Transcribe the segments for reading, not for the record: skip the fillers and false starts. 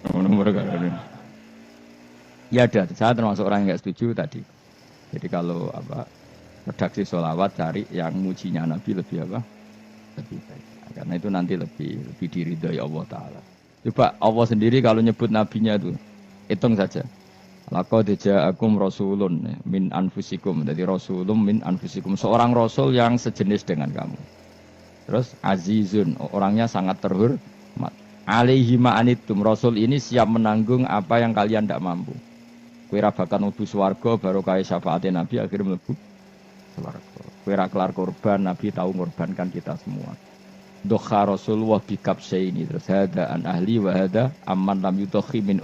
Nomor ya ada, saya termasuk orang yang nggak setuju tadi. Jadi kalau redaksi sholawat cari yang mujinya Nabi lebih lebih baik. Karena itu nanti lebih diridhoi Allah Taala. Coba Allah sendiri kalau nyebut nabinya itu hitung saja. Laqad ja'akum rasulun min anfusikum. Jadi rasulun min anfusikum, seorang rasul yang sejenis dengan kamu. Terus azizun, orangnya sangat terhormat. Alaihi ma'anitum, rasul ini siap menanggung apa yang kalian tidak mampu. Kowe ra bakal mlebu swarga baru kaya syafaate Nabi akhirnya mlebu swarga. Kowe ra kelar korban, Nabi tahu mengorbankan kita semua. Dokha Rasulullah bikabsaini, terus hada an ahli wa hada amman lam yudokhi min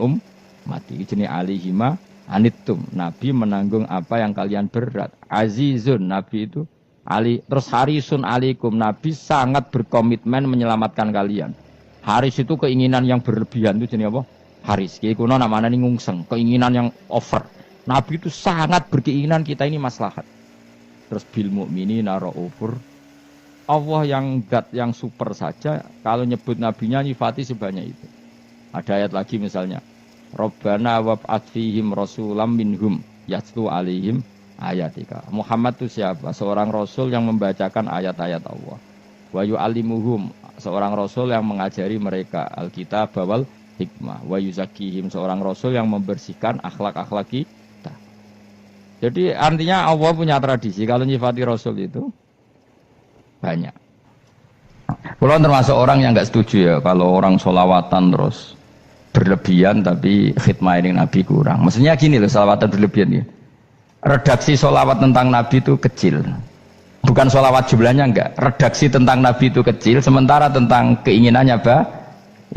mati. Jenis alihima anittum, Nabi menanggung apa yang kalian berat. Azizun, Nabi itu ali, terus harisun alaikum, Nabi sangat berkomitmen menyelamatkan kalian. Haris itu keinginan yang berlebihan, itu jenis apa? Haris, kiai kuno namanya ini ngungseng, keinginan yang over. Nabi itu sangat berkeinginan kita ini maslahat. Terus bil mukminina raufur, Allah yang zat yang super saja kalau nyebut nabinya nyifati sebanyak itu. Ada ayat lagi misalnya, Rabbana wab'ats fihim rasulam minhum yatlu alaihim ayatika. Muhammad itu siapa? Seorang rasul yang membacakan ayat-ayat Allah. Wa yu'allimuhum, seorang rasul yang mengajari mereka Alkitab wal hikmah. Wa yuzakkihim, seorang rasul yang membersihkan akhlak-akhlak kita. Jadi artinya Allah punya tradisi kalau nyifati rasul itu banyak. Kalau termasuk orang yang nggak setuju ya kalau orang sholawatan terus berlebihan tapi khidmah ini Nabi kurang. Maksudnya gini loh, sholawatan berlebihan ya. Redaksi sholawat tentang Nabi itu kecil. Bukan sholawat jumlahnya enggak. Redaksi tentang Nabi itu kecil, sementara tentang keinginannya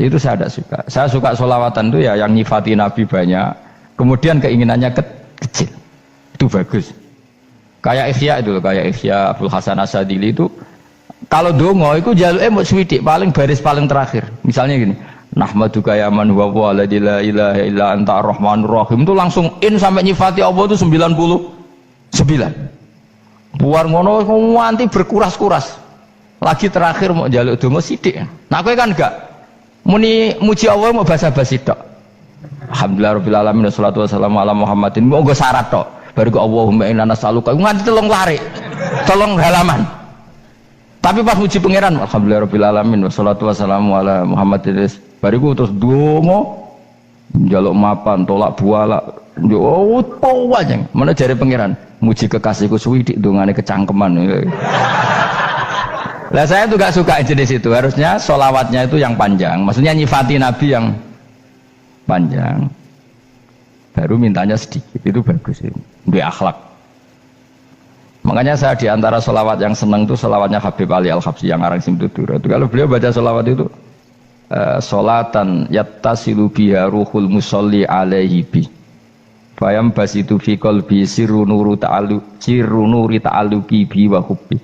itu saya tidak suka. Saya suka sholawatan itu ya yang nyifati Nabi banyak, kemudian keinginannya kecil. Itu bagus. Kayak Ikhya itu, kayak Ikhya Abdul Hasan Asadili itu kalau dongo itu jaluk mau swidik paling baris paling terakhir. Misalnya gini, nahmaduka ya man huwa la ilaha illa anta ar-rahmanur rahim, itu langsung in sampai nyifati Allah itu 99. Buar ngono nganti berkuras-kuras. Lagi terakhir mau jaluk dongo sithik. Nah kowe kan enggak muni muji Allah mau basa-basi tok. Alhamdulillah rabbil alamin wassalatu wassalamu ala Muhammadin. Mau nggo syarat tok. Baru ke Allahumma inna nas'aluka nganti telung lari. Tolong halaman. Tapi pas muji pangeran alhamdulillah rabbil alamin wassalatu wassalamu ala Muhammadin. Bariku terus dongo njaluk mapan tolak buala yo aja mana jare pangeran muji kekasihku suwidik dongane kecangkeman. Lah saya tuh gak suka jenis itu, harusnya sholawatnya itu yang panjang, maksudnya nyifati Nabi yang panjang baru mintanya sedikit, itu bagus itu di akhlak. Makanya saya diantara sholawat yang senang tuh sholawatnya Habib Ali Al-Habsyi yang arang Simtudur itu. Kalau beliau baca sholawat itu sholatan yattasilu biha ruhul musolli alaihi bi fayam basitu fi qalbi sirru nuri ta'alluqi bi wa hubbi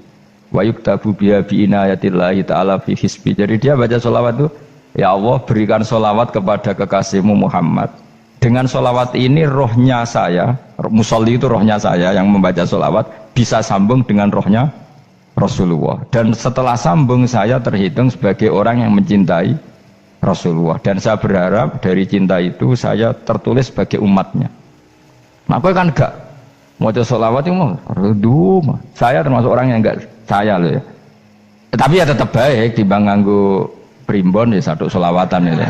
wa yuktabu biha bi inayatillahi ta'ala fi hisbi. Jadi dia baca sholawat itu, ya Allah berikan sholawat kepada kekasihmu Muhammad, dengan sholawat ini rohnya saya, musolli itu rohnya saya yang membaca sholawat bisa sambung dengan rohnya Rasulullah, dan setelah sambung saya terhitung sebagai orang yang mencintai Rasulullah, dan saya berharap dari cinta itu saya tertulis sebagai umatnya. Nah aku kan enggak mau sholawat itu mau saya termasuk orang yang enggak saya loh ya, tapi ya tetap baik dibanding nganggo primbon ya satu sholawatan ya.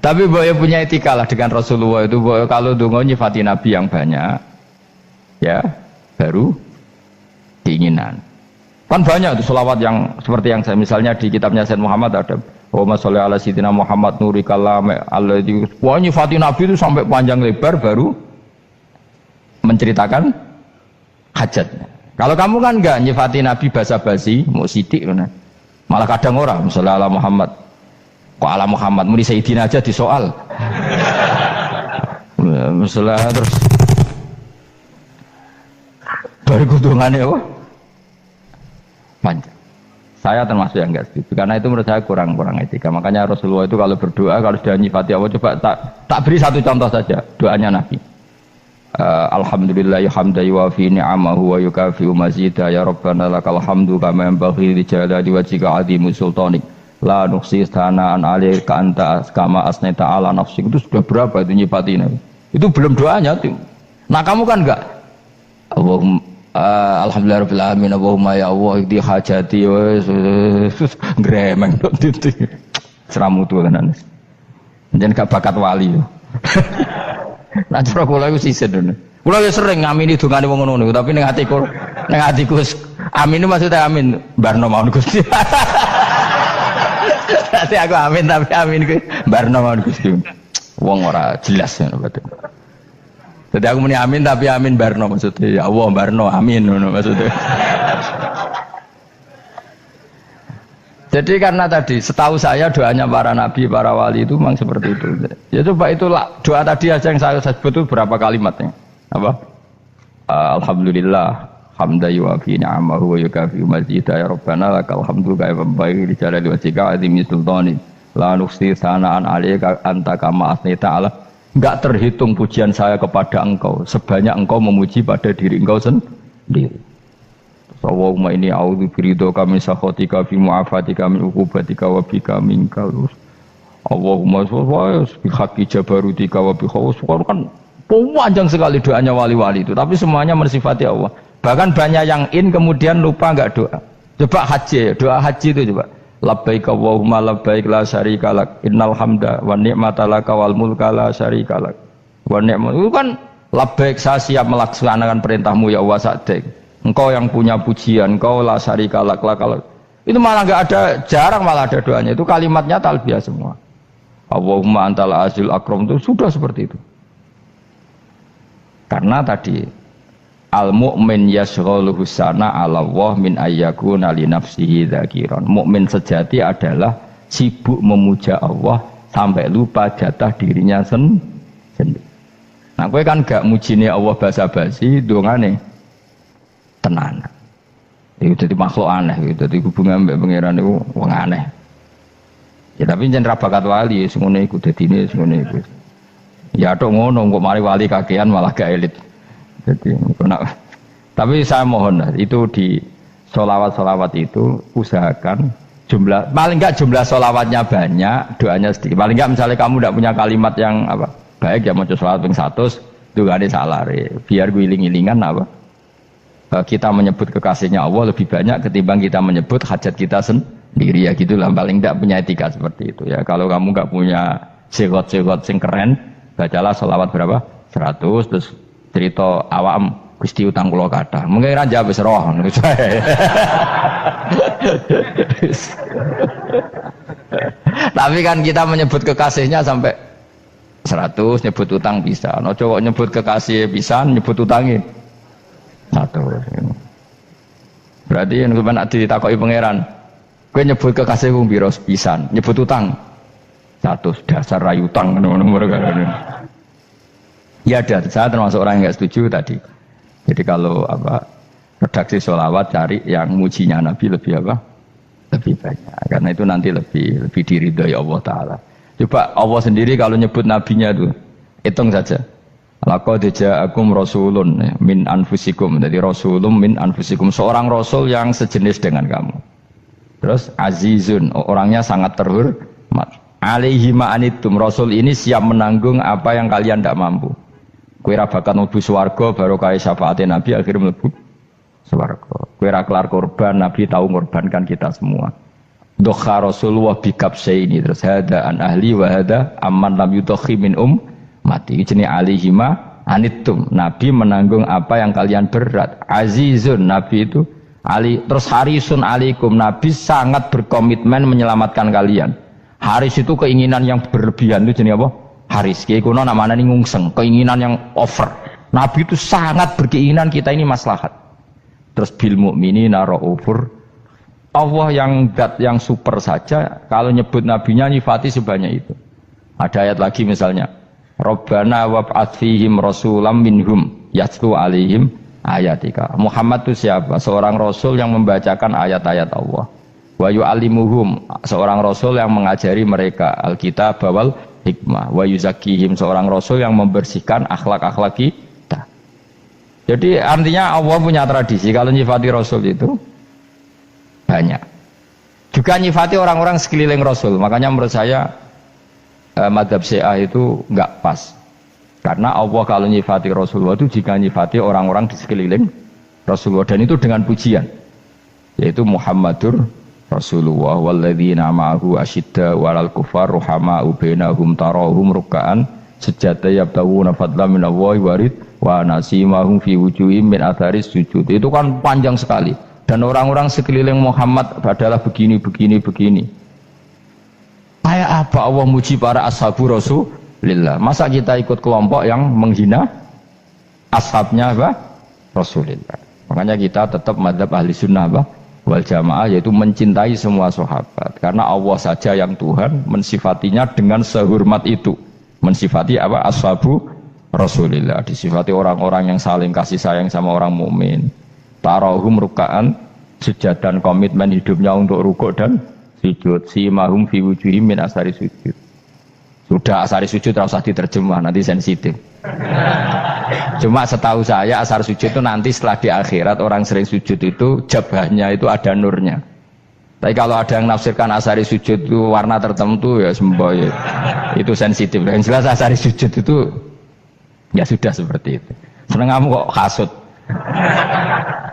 Tapi boleh punya etika lah dengan Rasulullah itu, boleh kalau dongo nyifati Nabi yang banyak ya baru keinginan. Kan banyak itu sholawat yang seperti yang saya misalnya di kitabnya Sayyid Muhammad ada Allahumma sholli ala sayyidina Muhammad nuri kalam alladzi wa nyifati Nabi itu sampai panjang lebar baru menceritakan hajatnya. Kalau kamu kan enggak nyifati Nabi basa-basi mau sidik mana. Malah kadang orang sholli ala Muhammad kok ala Muhammad muni sayyidina aja disoal. Masalah terus baru kudungannya apa? Panjang. Saya termasuk yang enggak setuju karena itu menurut saya kurang etika. Makanya Rasulullah itu kalau berdoa kalau sudah nyifati Allah, coba tak beri satu contoh saja doanya Nabi. Alhamdulillah hamdan yuwafi ni'amahu wa yukafi'u mazidah ya rabbana lakal hamdu kama yanbaghi li jalali wajhika 'azimi sultanik La nuksi sanaan alaika anta kama asnaita ala nafsik. Itu sudah berapa itu nyipatinya? Itu belum doanya tuh. Nah kamu kan enggak Allahumma alhamdulillahirabbil alamin Allahumma ya Allah di hajati wis gremeng tok titik. Seramutu tenan. Njen gak bakat wali. Nah cara kula iku sisih dene. Kula ya sering ngamini dongane wong ngono tapi ning atiku amin itu maksudnya amin barno mawon Gusti. Nanti aku amin tapi amin ku barno mawon Gusti. Wong ora jelas ngono betul. Jadi aku muni amin tapi amin barno maksudnya ya Allah barno amin ngono maksudnya. Jadi karena tadi setahu saya doanya para nabi, para wali itu memang seperti itu. Ya coba itulah doa tadi aja yang saya sebut itu berapa kalimatnya? Apa? Alhamdulillah hamda yuwafi ni'amahu wa yukafi mazidah ya Rabbana lakal hamdu kaya membaik di jalali wajhika azimi sultani la nuksi sanaan alaika anta kama asnita ala. Enggak terhitung pujian saya kepada engkau sebanyak engkau memuji pada diri engkau sendiri. Allahumma inni a'udzu biridhoka min sakhatika fi mu'afatika min uqubatika wa bika minkal. Allahumma bi haqqi jabarutika wa bi khawfika. Kan panjang sekali doanya wali-wali itu, tapi semuanya mensifati Allah. Bahkan banyak yang kemudian lupa enggak doa. Coba haji, doa haji itu coba. Labbaik Allahumma labbaik la syarika lak innal hamda wa ni'mata laka wal mulka la syarika lak. Wa ni'mat itu kan labbaik saya siap melaksanakan perintahmu ya Allah sa'dik. Engkau yang punya pujian, engkau la syarika lak lakal. Itu malah enggak ada, jarang malah ada doanya. Itu kalimatnya talbiyah semua. Allahumma antal azil akram itu sudah seperti itu. Karena tadi al-mu'min yashghaluhu sana 'ala Allah min ayyakuna li nafsihi dzakiran. Mukmin sejati adalah sibuk memuja Allah sampai lupa jatah dirinya sendiri. Nah, kowe kan gak mujine Allah basa-basi, dongane tenan. Itu dadi makhluk aneh, itu dadi hubungan mbek pangeran niku wong aneh. Ya tapi jen ra bakat wali sing ngene iku dadine sing ngene iku. Ya tok ngono kok mari wali kakean malah gak elit. Jadi, tapi saya mohon itu di sholawat itu usahakan jumlah paling enggak jumlah sholawatnya banyak, doanya sedikit. Paling enggak misalnya kamu tidak punya kalimat yang apa baik ya mau sholawat ping 100 itu gak ada salah biar gue iling-ilingan apa kita menyebut kekasihnya Allah lebih banyak ketimbang kita menyebut hajat kita sendiri ya gitulah. Paling enggak punya etika seperti itu ya. Kalau kamu enggak punya segot-segot sing keren, bacalah sholawat berapa 100 terus cerita awam Gusti utang kula kathah. Mungkin ra jawab wis roh ngono sae. Tapi kan kita menyebut kekasihnya sampai 100 nyebut utang bisa. No cowok nyebut kekasih pisan nyebut utangi 100. Berarti yen nek ditakoki pangeran, kowe nyebut kekasih wong pira pisan, nyebut utang 100 dasar ra utang ngono mereka. Ya ada, saya termasuk orang yang nggak setuju tadi. Jadi kalau apa redaksi sholawat cari yang mujinya Nabi lebih apa? Lebih banyak. Karena itu nanti lebih diridhoi Allah Taala. Coba Allah sendiri kalau nyebut nabinya itu hitung saja. Laqad ja'akum rasulun min anfusikum. Jadi rasulun min anfusikum, seorang rasul yang sejenis dengan kamu. Terus azizun, orangnya sangat terhormat. Alaihi ma'anitum, rasul ini siap menanggung apa yang kalian tidak mampu. Kowe ra bakat mlebu swarga baru kaya syafaate Nabi akhirnya mlebu swarga. Kowe ra kelar korban, Nabi tahu mengorbankan kita semua. Dokha Rasulullah bikabse ini terus hada an ahli wa hada amman lam yudokhi min mati. Jenenge alihima anitum. Nabi menanggung apa yang kalian berat. Azizun, Nabi itu ali terus harisun alaikum. Nabi sangat berkomitmen menyelamatkan kalian. Haris itu keinginan yang berlebihan itu jenenge apa? Haris, kiai kuno namanya ini ngungseng, keinginan yang over. Nabi itu sangat berkeinginan kita ini maslahat. Terus bil mukminina raufur. Allah yang zat yang super saja kalau nyebut nabinya nyifati sebanyak itu. Ada ayat lagi misalnya, Rabbana wab'ats fihim rasulam minhum yatlu alaihim ayatika. Muhammad itu siapa? Seorang rasul yang membacakan ayat-ayat Allah. Wa yu'allimuhum, seorang rasul yang mengajari mereka Alkitab wal hikmah. Wa yuzakkihim, seorang rasul yang membersihkan akhlak-akhlak kita. Jadi artinya Allah punya tradisi kalau nyifati rasul itu banyak. Juga Juga nyifati orang-orang sekeliling Rasul. Makanya menurut saya madzhab Syiah itu enggak pas. Karena Allah kalau nyifati Rasulullah itu jika nyifati orang-orang di sekeliling Rasulullah, dan itu dengan pujian, yaitu Muhammadur Rasulullah walladzina ma'ahu asyidda walal kufar ruhama'u bainahum tarahum ruk'an sujada yabtawuna fadlan minallahi warid wa nasimahum fi wujuhim min atharis sujud. Itu kan panjang sekali, dan orang-orang sekeliling Muhammad adalah begini. Kayak apa Allah muji para ashabu Rasulillah? Masa kita ikut kelompok yang menghina ashabnya apa? Rasulillah. Makanya kita tetap madzhab ahli sunnah apa? Wal jamaah, yaitu mencintai semua sahabat. Karena Allah saja yang Tuhan mensifatinya dengan sehormat itu. Mensifati apa? Ashabu Rasulillah. Disifati orang-orang yang saling kasih sayang sama orang mukmin. Tarahum ruka'an, sujud dan komitmen hidupnya untuk rukuk dan sujud. Simahum fi wujuhim min asari sujud. Sudah asari sujud tidak usah diterjemah, nanti sensitif. Cuma setahu saya asar sujud itu nanti setelah di akhirat orang sering sujud itu jabahnya itu ada nurnya. Tapi kalau ada yang nafsirkan asari sujud itu warna tertentu ya semboy, itu sensitif. Yang jelas asari sujud itu ya sudah seperti itu. Seneng kamu kok hasut.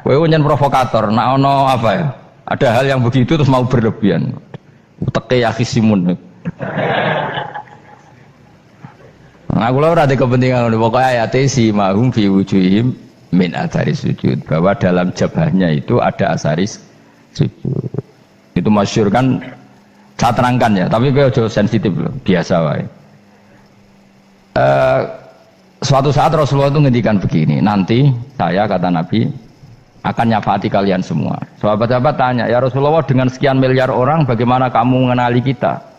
Kowe nyen provokator, nak ono apa ya? Ada hal yang begitu terus mau berlebihan. Teke ya khisimun. Nah, aku ora ada kepentingan pokoknya ayat si mahum fi wujuhim min atharis sujud, bahwa dalam jabahnya itu ada asaris sujud. Itu masyhur kan, saya terangkan ya, tapi kowe aja sensitif loh, biasa wae. Suatu saat Rasulullah itu ngendikan begini, nanti saya kata Nabi akan nyafaati kalian semua. Sahabat-sahabat tanya, ya Rasulullah dengan sekian miliar orang bagaimana kamu mengenali kita?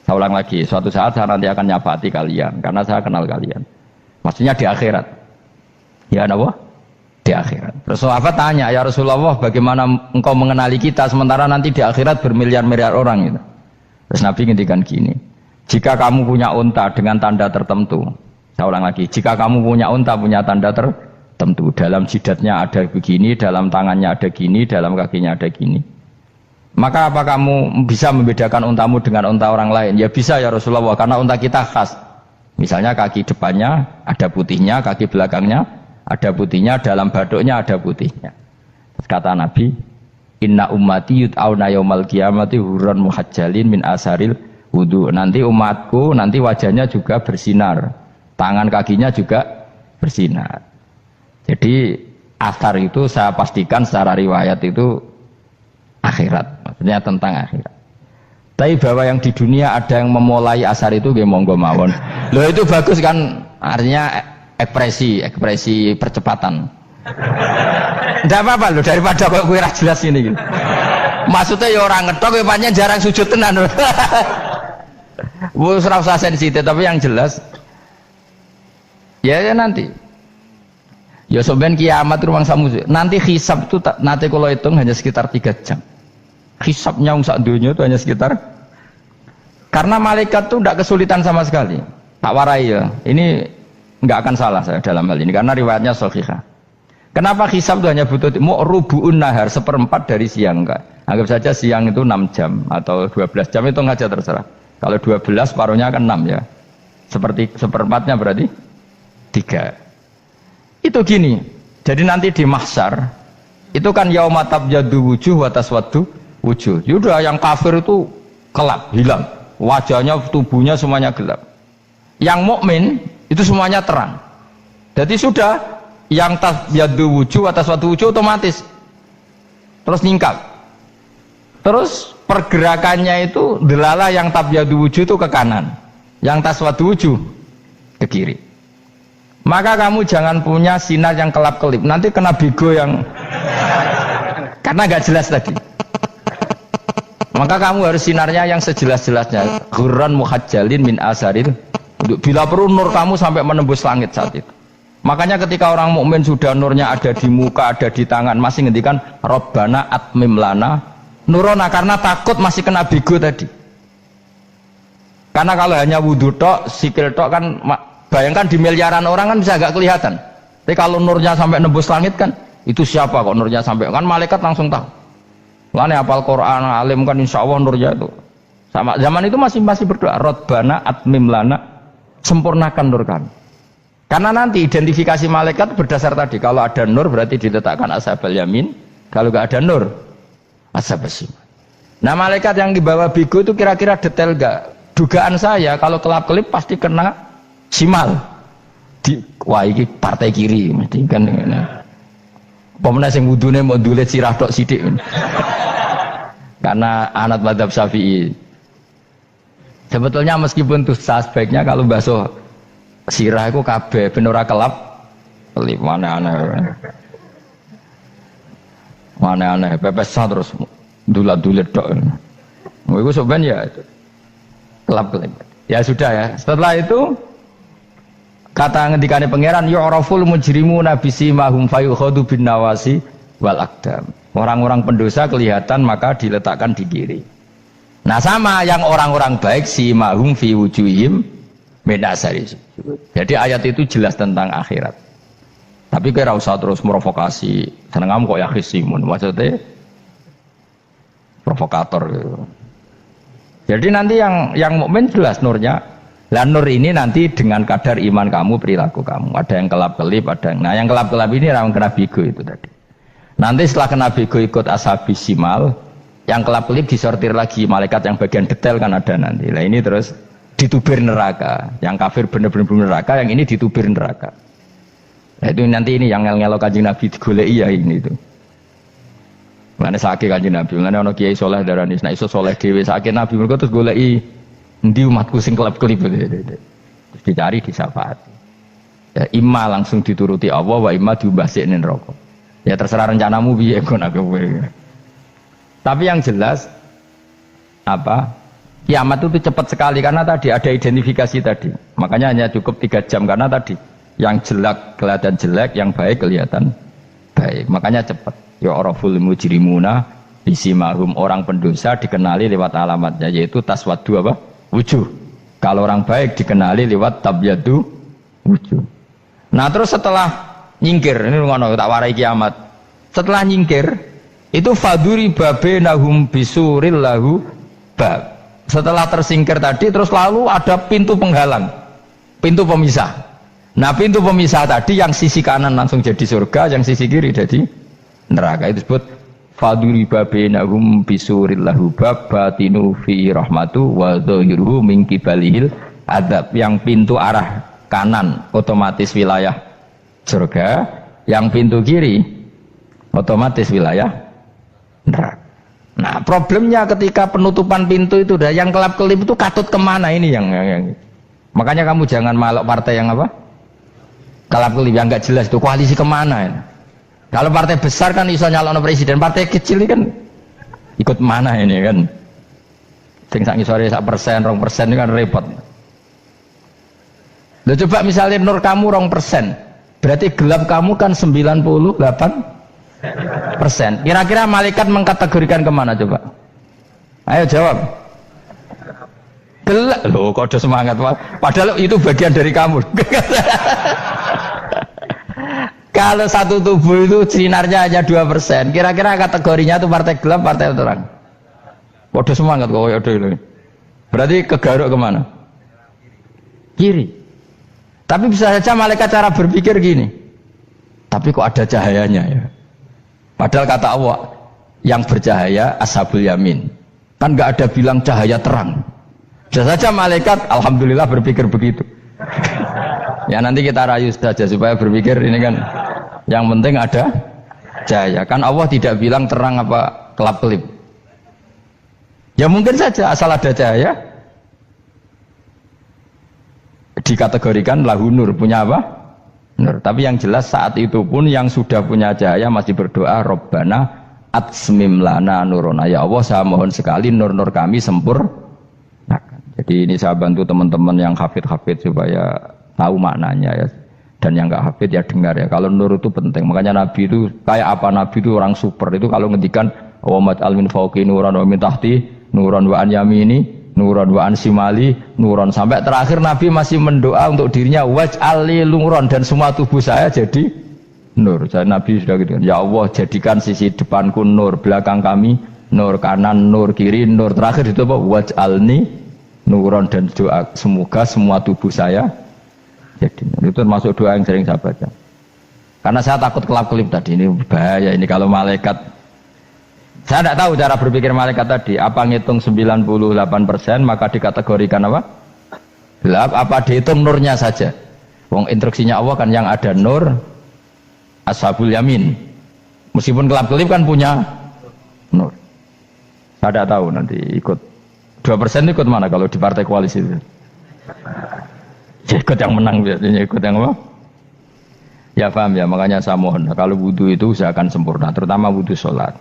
Saya ulang lagi, suatu saat saya nanti akan nyafaati kalian karena saya kenal kalian. Maksudnya di akhirat. Ya apa? Di akhirat. Terus sahabat tanya, ya Rasulullah bagaimana engkau mengenali kita sementara nanti di akhirat bermiliar-miliar orang gitu. Terus Nabi ngendikan gini, jika kamu punya unta dengan tanda tertentu, saya ulang lagi, jika kamu punya unta punya tanda tertentu, dalam jidatnya ada begini, dalam tangannya ada gini, dalam kakinya ada gini, maka apa kamu bisa membedakan untamu dengan unta orang lain? Ya bisa ya Rasulullah, karena unta kita khas. Misalnya kaki depannya ada putihnya, kaki belakangnya ada putihnya, dalam baduknya ada putihnya. Kata Nabi, inna ummati yut'auna yaumal qiyamati hurran muhajjalin min asaril wudu. Nanti umatku nanti wajahnya juga bersinar, tangan kakinya juga bersinar. Jadi asar itu saya pastikan secara riwayat itu akhirat, maksudnya tentang akhirat. Tapi bahwa yang di dunia ada yang memulai asar itu nggih monggo mawon. Loh itu bagus kan, artinya ekspresi percepatan. Ndak apa-apa loh, daripada kok kowe ora jelas ini gitu. Maksudnya ya orang ngetok kowe pancen jarang sujud tenan. Wis ora usah sensitif, tapi yang jelas ya nanti. Ya sampean kiamat ruang samu. Nanti hisab itu nanti kalau hitung hanya sekitar 3 jam. Hisabnya sak dunia itu hanya sekitar, karena malaikat itu tidak kesulitan sama sekali. Tak warai ya. Ini nggak akan salah saya dalam hal ini karena riwayatnya sahihah. Kenapa hisab itu hanya butuh rubu'un nahar, 1/4 dari siang enggak? Anggap saja siang itu 6 jam atau 12 jam itu aja terserah. Kalau 12 separuhnya kan 6 ya. Seperti 1/4-nya berarti 3. Itu gini. Jadi nanti di mahsyar itu kan yauma tabyaddu wujuh wa taswaddu wujuh. Yaudah yang kafir itu gelap, hilang. Wajahnya, tubuhnya semuanya gelap. Yang mukmin itu semuanya terang. Jadi sudah yang tabyaddu wujuh wa taswaddu wujuh otomatis terus ningkat. Terus pergerakannya itu delalah yang tabyaddu wujuh itu ke kanan, yang taswaddu wujuh ke kiri. Maka kamu jangan punya sinar yang kelap-kelip, nanti kena bego yang karena nggak jelas tadi. Maka kamu harus sinarnya yang sejelas-jelasnya. Ghurran muhajjalin min asaril. Bila perlu nur kamu sampai menembus langit saat itu. Makanya ketika orang mukmin sudah nurnya ada di muka, ada di tangan, masih ngendikan Rabbana atmim lana nurona, karena takut masih kena bego tadi. Karena kalau hanya wudu tok, sikil tok kan, bayangkan di miliaran orang kan bisa agak kelihatan. Tapi kalau nurnya sampai nembus langit kan, itu siapa kok nurnya sampai, kan malaikat langsung tahu. Lane hafal Quran, alim kan insya Allah nurnya itu. Sama zaman itu masih berdoa, Rabbana atmim lana, sempurnakan nur kami. Karena nanti identifikasi malaikat berdasar tadi, kalau ada nur berarti diletakkan ashabal yamin, kalau nggak ada nur ashabal shimal. Nah malaikat yang dibawa bigo itu kira-kira detail nggak? Dugaan saya kalau kelap-kelip pasti kena simal. Wah ini partai kiri mesti kan. Pemenang yang wudhunya mau dulet sirah tok sidik. Karena anak madzhab Syafi'i. Sebetulnya meskipun tuh sebaiknya kalau basuh sirah itu kabeh ben ora kelap kelip mana aneh pepesan terus dulat-dulet tok. Iku sebenarnya ya kelap kelip. Ya sudah ya. Setelah itu kata ngendikane pangeran yu'raful mujrimuna bisimahum fayukhadu bin nawasi wal aqdam. Orang-orang pendosa kelihatan maka diletakkan di kiri. Nah sama yang orang-orang baik simahum fi wujuhim min asari. Jadi ayat itu jelas tentang akhirat. Tapi kira usah terus provokasi. Seneng kamu kok ya khisimun maksudnya provokator gitu. Jadi nanti yang mukmin jelas nurnya. Lah nur ini nanti dengan kadar iman kamu, perilaku kamu. Ada yang kelap-kelip, ada yang... Nah yang kelap-kelip ini orang kena bigo itu tadi. Nanti setelah kena bigo ikut ashabis simal, yang kelap-kelip disortir lagi, malaikat yang bagian detail kan ada nanti. Nah ini terus ditubir neraka. Yang kafir benar-benar neraka, yang ini ditubir neraka. Nah itu nanti ini yang ngel-ngelok kanjeng Nabi digoleki ya ini itu. Mana sakit kanjeng Nabi, mana ono kiai soleh darani, nah iso soleh dewe sakit Nabi mereka terus goleki. Ndi umatku sing kelap-kelip terus dicari disyafaati. Ya imma langsung dituruti Allah wa imma diumbasine neraka. Ya terserah rencanamu piye kon aku kowe. Tapi yang jelas apa? Kiamat itu cepat sekali karena tadi ada identifikasi tadi. Makanya hanya cukup 3 jam karena tadi yang jelek kelihatan jelek, yang baik kelihatan baik. Makanya cepat. Ya araful mujrimuna bisimahum, orang pendosa dikenali lewat alamatnya yaitu taswaddu apa? Wujuh. Kalau orang baik dikenali lewat tabyadu wujuh. Nah terus setelah nyingkir, ini ngono tak warai kiamat. Setelah nyingkir itu faduri babenahum bisuril lahu bab. Setelah tersingkir tadi terus lalu ada pintu penghalang, pintu pemisah. Nah pintu pemisah tadi yang sisi kanan langsung jadi surga, yang sisi kiri jadi neraka. Itu disebut faduri babenahum bisuril lahu bab batinu fi rahmatu wa dhahiruhu min qibalihil adab. Yang pintu arah kanan otomatis wilayah surga, yang pintu kiri otomatis wilayah neraka. Nah problemnya ketika penutupan pintu itu dah yang kelap-kelip itu katut kemana ini yang makanya kamu jangan malok partai yang apa kelap-kelip yang nggak jelas itu koalisi kemana ini. Kalau partai besar kan iso nyalon presiden, partai kecil ini kan ikut mana ini kan? Sing sak ngisore 1%, 2% ini kan repot. Loh coba misalnya nur kamu 2%, berarti gelap kamu kan 98%. Kira-kira malaikat mengkategorikan kemana coba? Ayo jawab. Gelap. Loh kode semangat Pak. Padahal itu bagian dari kamu. Kalau satu tubuh itu sinarnya hanya 2%, kira-kira kategorinya itu partai gelap, partai terang. Waduh semangat kok, waduh ini. Berarti kegaruk kemana? Kiri. Tapi bisa saja malaikat cara berpikir gini. Tapi kok ada cahayanya ya? Padahal kata Allah, yang bercahaya ashabul yamin. Kan nggak ada bilang cahaya terang. Bisa saja malaikat, alhamdulillah berpikir begitu. Ya nanti kita rayu saja supaya berpikir ini kan yang penting ada cahaya. Kan Allah tidak bilang terang apa kelap-kelip. Ya mungkin saja asal ada cahaya dikategorikan lahu nur, punya apa? Nur. Tapi yang jelas saat itu pun yang sudah punya cahaya masih berdoa Rabbana atsmim lana nurona. Ya Allah saya mohon sekali nur-nur kami sempurnakan. Jadi ini saya bantu teman-teman yang hafid-hafid supaya tahu maknanya ya, dan yang nggak hafid ya dengar ya. Kalau nur itu penting, makanya Nabi itu kayak apa? Nabi itu orang super itu kalau ngendikan Muhammad al min fauqi nuran wa min tahti nuran wa an yamini nuran wa an simali nuran, sampai terakhir Nabi masih mendoa untuk dirinya waj'al li nuran, dan semua tubuh saya jadi nur. Jadi Nabi sudah gitu, ya Allah jadikan sisi depanku nur, belakang kami nur kanan, nur kiri, nur terakhir itu apa? Waj'alni nuron, dan doa semoga semua tubuh saya jadi nur. Itu termasuk doa yang sering saya baca. Karena saya takut kelap-kelip tadi, ini bahaya ini kalau malaikat. Saya tidak tahu cara berpikir malaikat tadi. Apa ngitung 98% maka dikategorikan apa? Gelap. Apa dihitung nurnya saja? Wong instruksinya Allah kan yang ada nur ashabul yamin. Meskipun kelap-kelip kan punya nur. Saya tidak tahu nanti ikut 2% ikut mana kalau di partai koalisi itu? Ya, ikut yang menang biasanya, ikut yang apa? Ya paham ya, makanya saya mohon kalau wudhu itu usahakan sempurna, terutama wudhu sholat.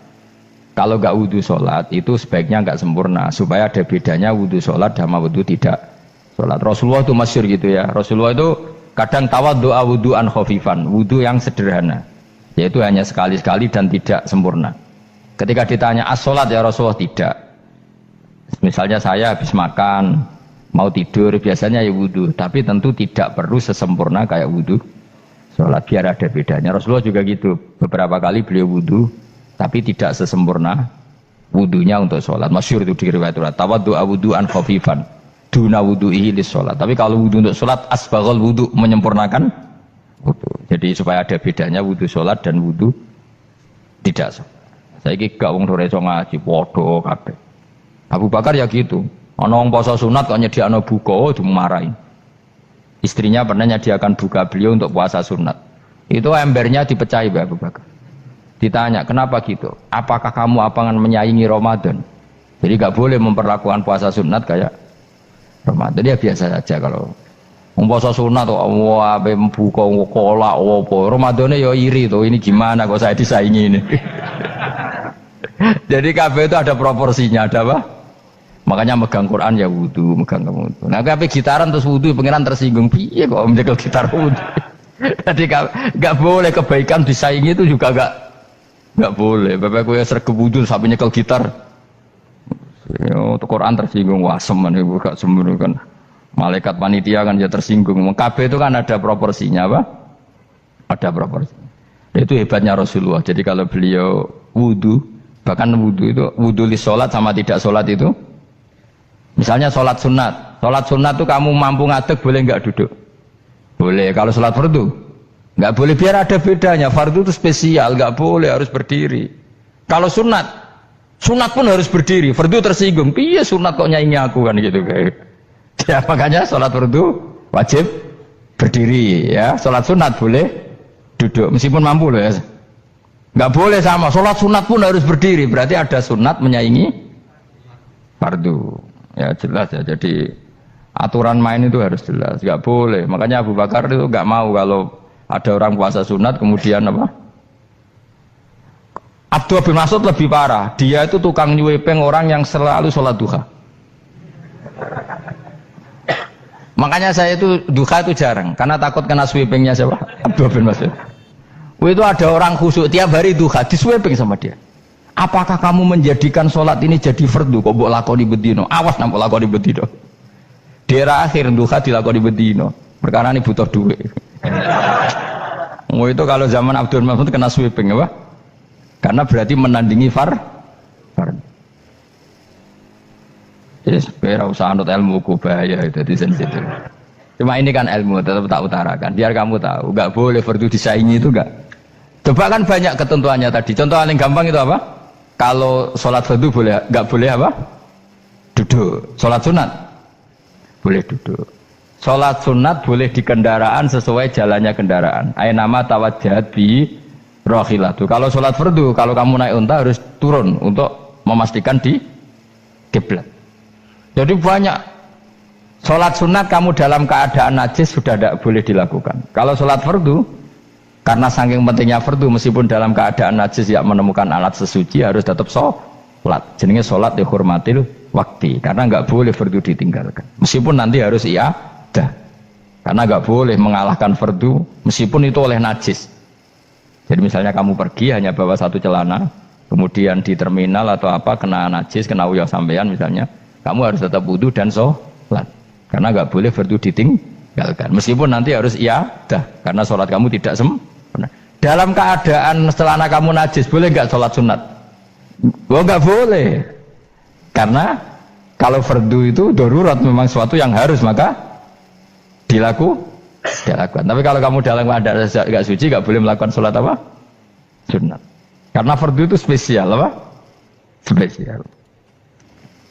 Kalau nggak wudhu sholat itu sebaiknya nggak sempurna, supaya ada bedanya wudhu sholat sama wudhu tidak sholat. Rasulullah itu masyhur gitu ya, Rasulullah itu kadang tawaddu'a wudhu'an khafifan, wudhu yang sederhana, yaitu hanya sekali-sekali dan tidak sempurna. Ketika ditanya as-sholat ya Rasulullah, tidak. Misalnya saya habis makan, mau tidur, biasanya ya wudhu, tapi tentu tidak perlu sesempurna kayak wudhu sholat, biar ada bedanya. Rasulullah juga gitu, beberapa kali beliau wudhu tapi tidak sesempurna wudhunya untuk sholat. Masyhur itu di riwayat tawaddu'a wudhu'an khafifan duna wudhu'ihi lis sholat. Tapi kalau wudhu untuk sholat asbaghal wudhu, menyempurnakan wudhu. Jadi supaya ada bedanya wudhu sholat dan wudhu tidak sholat. Saya gak wong sore ngaji podo kabeh. Abu Bakar ya gitu, ana wong poso sunat kok nyediakno buka dimarahi. Istrinya pernah nyediakan buka beliau untuk puasa sunat. Itu embernya dipecahi Abu Bakar. Ditanya, kenapa gitu? Apakah kamu akan menyaingi Ramadan? Jadi gak boleh memperlakukan puasa sunat kayak Ramadan. Ya biasa saja kalau puasa sunat tuh, wah, buka kolak, apa? Ramadannya ya iri tuh. Ini gimana kok saya disaingi ini? Jadi kabeh itu ada proporsinya, ada apa? Makanya megang Quran ya wudu, megang wudu. Nah, kabeh gitaran terus wudu, pengiran tersinggung. Piye kok menjegal gitar wudu? Jadi gak boleh kebaikan disaingi itu juga gak boleh. Bapak gue sergap wudu sampai nyekel gitar. Untuk Quran tersinggung, wah semen ibu gak sembunyi kan. Malaikat panitia kan ya tersinggung. Kabeh itu kan ada proporsinya, apa? Ada proporsinya. Itu hebatnya Rasulullah. Jadi kalau beliau wudu, bahkan wudu itu wudu li sholat sama tidak sholat itu. Misalnya sholat sunat itu kamu mampu ngadeg boleh nggak duduk? Boleh. Kalau sholat fardu nggak boleh, biar ada bedanya. Fardu itu spesial, nggak boleh, harus berdiri. Kalau sunat pun harus berdiri. Fardu tersinggung, iya sunat kok nyaingi aku kan gitu kayak. Ya makanya sholat fardu wajib berdiri ya. Sholat sunat boleh duduk meskipun mampu loh ya. Nggak boleh sama. Sholat sunat pun harus berdiri. Berarti ada sunat menyaingi fardu. Ya jelas ya, jadi aturan main itu harus jelas, nggak boleh. Makanya Abu Bakar itu nggak mau kalau ada orang puasa sunat kemudian apa? Abdullah bin Mas'ud lebih parah, dia itu tukang nyuwepeng orang yang selalu sholat duha. Makanya saya itu duha itu jarang, karena takut kena sweepingnya siapa? Abdullah bin Mas'ud. Itu ada orang khusyuk tiap hari duha, diswepeng sama dia. Apakah kamu menjadikan sholat ini jadi fardu? Kok mbok lakoni bedino? Awas nampak lakoni bedino. Daerah akhir duha dilakoni bedino. Perkara ini butuh duit. Itu kalau zaman Abdul Mas'ud kena sweeping apa? Karena berarti menandingi fardu. Jadi sebenarnya usah anut ilmu ku bahaya itu di sensitif. Cuma ini kan ilmu tetap tak utarakan. Biar kamu tahu, nggak boleh fardu disaingi itu nggak. Coba kan banyak ketentuannya tadi. Contoh paling gampang itu apa? Kalau sholat fardu boleh, nggak boleh apa? Duduk. Sholat sunat boleh duduk. Sholat sunat boleh di kendaraan sesuai jalannya kendaraan. Nama tawajjahat bi rohilatu. Kalau sholat fardu, kalau kamu naik unta harus turun untuk memastikan di kiblat. Jadi banyak sholat sunat kamu dalam keadaan najis sudah tidak boleh dilakukan. Kalau sholat fardu, karena saking pentingnya fardu, meskipun dalam keadaan najis ya menemukan alat sesuci harus tetap sholat. Jenenge sholat dihormatil waktu, karena nggak boleh fardu ditinggalkan. Meskipun nanti harus iadah, karena nggak boleh mengalahkan fardu meskipun itu oleh najis. Jadi misalnya kamu pergi hanya bawa satu celana, kemudian di terminal atau apa kena najis, kena uyah sampean misalnya, kamu harus tetap wudu dan sholat, karena nggak boleh fardu ditinggalkan. Meskipun nanti harus iadah, karena sholat kamu tidak sempurna. Dalam keadaan celana kamu najis, boleh nggak sholat sunat? Oh nggak boleh. Karena kalau fardu itu darurat memang suatu yang harus maka dilakukan. Tapi kalau kamu dalam keadaan nggak suci nggak boleh melakukan sholat apa? Sunat. Karena fardu itu spesial apa? Spesial.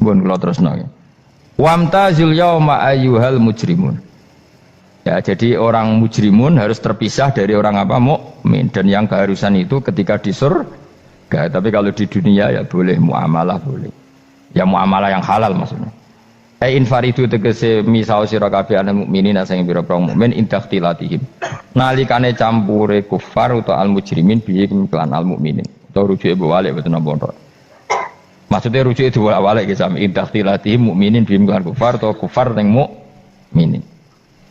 Bukan kalau terus nanya. Wamtazul yauma ayyuhal mujrimun. Ya, jadi orang mujrimun harus terpisah dari orang apa? Mukmin. Dan yang keharusan itu ketika di surga. Tapi kalau di dunia ya boleh muamalah boleh. Ya muamalah yang halal maksudnya. Infaridu tegese misau sira kabeh ana mukminin sing pira-pira mukmin indaktilatihim. Nalikane campure kufar utawa al mujrimin bihi kelan al mukminin. Utawa rujuke balik boten napa. Maksudnya rujuke diwalik ge sami indaktilatihim mukminin bihi kelan kufar utawa kufar ning mukminin.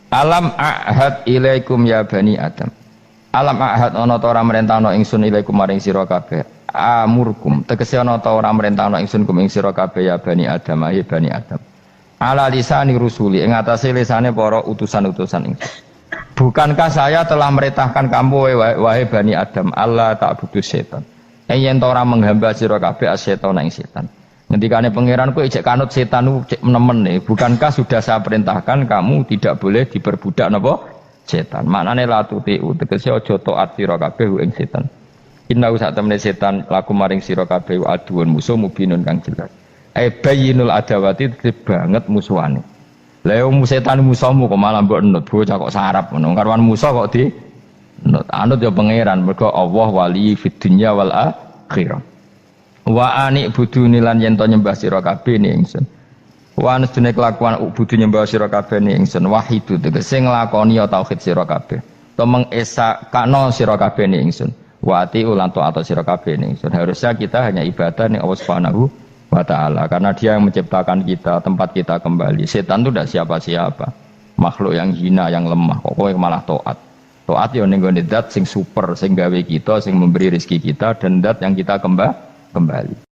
Alam ahad ilaikum ya bani Adam. Alam ahad ana ta ora merentahno ingsun ilaikum maring sira kabeh. Amurkum tegese ana ta ora merentahno ingsun kum ing sira kabeh ya bani Adam ya bani Adam. Ala lisani rusuli ing atase lisane para utusan-utusan ingsun. Bukankah saya telah merintahkan kamu wahai bani Adam Allah ta'budu setan. Yen ta ora menghamba sira kabeh as-setan ing setan. Ngendikane pangeran kowe ijek kanut setan ku cek nemen nih. Bukankah sudah saya perintahkan kamu tidak boleh diperbudak napa setan. Maknane la tutiu tegese aja taat sira kabeh ing setan. Inna sak temene setan laku maring sira kabeh aduun musuh mubinun kang jelas. Bayyinul adawati banget musuhane. Lah yo setan musuhmu kok malah mbok nut bocah kok sarap ngono. Karuan musuh kok di nut. Anut ya pangeran mergo Allah wali fid dunya wal akhirah. Wa ani buduni lan yen to nyembah sira kabeh ni ingsun. Wa anstune kelakuan budu nyembah sira kabeh ni ingsun wahidu tegese nglakoni tauhid sira kabeh. To mengesakno sira kabeh ni ingsun. Wa ati ulan to atau sira kabeh ni ingsun. Harusnya kita hanya ibadah ning Allah Subhanahu wa taala karena Dia yang menciptakan kita, tempat kita kembali. Setan itu tidak siapa-siapa. Makhluk yang hina, yang lemah. Kok kowe malah taat. Taat yo ning gone zat sing super, sing gawe kita, sing memberi rezeki kita dan zat yang kita kembali.